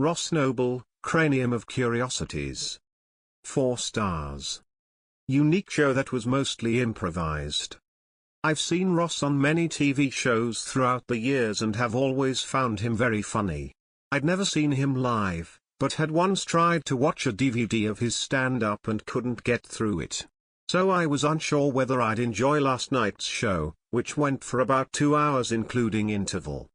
Ross Noble, Cranium of Curiosities. 4 stars. Unique show that was mostly improvised. I've seen Ross on many TV shows throughout the years and have always found him very funny. I'd never seen him live, but had once tried to watch a DVD of his stand-up and couldn't get through it. So I was unsure whether I'd enjoy last night's show, which went for about 2 hours including interval.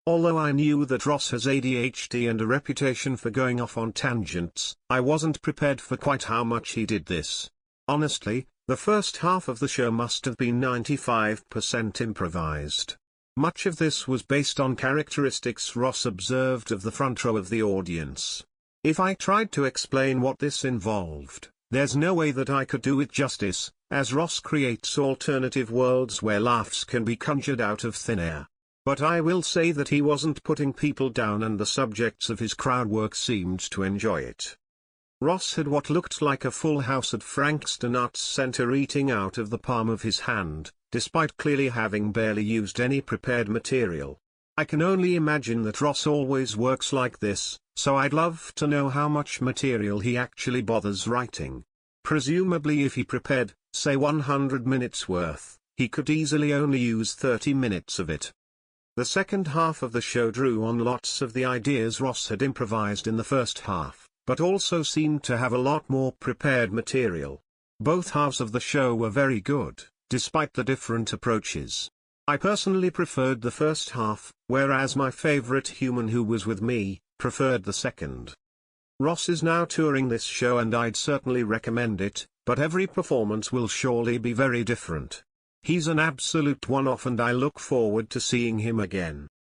Although I knew that Ross has ADHD and a reputation for going off on tangents, I wasn't prepared for quite how much he did this. Honestly, the first half of the show must have been 95% improvised. Much of this was based on characteristics Ross observed of the front row of the audience. If I tried to explain what this involved, there's no way that I could do it justice, as Ross creates alternative worlds where laughs can be conjured out of thin air. But I will say that he wasn't putting people down and the subjects of his crowd work seemed to enjoy it. Ross had what looked like a full house at Frankston Arts Centre eating out of the palm of his hand, despite clearly having barely used any prepared material. I can only imagine that Ross always works like this, so I'd love to know how much material he actually bothers writing. Presumably if he prepared, say 100 minutes worth, he could easily only use 30 minutes of it. The second half of the show drew on lots of the ideas Ross had improvised in the first half, but also seemed to have a lot more prepared material. Both halves of the show were very good, despite the different approaches. I personally preferred the first half, whereas my favorite human who was with me, preferred the second. Ross is now touring this show and I'd certainly recommend it, but every performance will surely be very different. He's an absolute one-off and I look forward to seeing him again.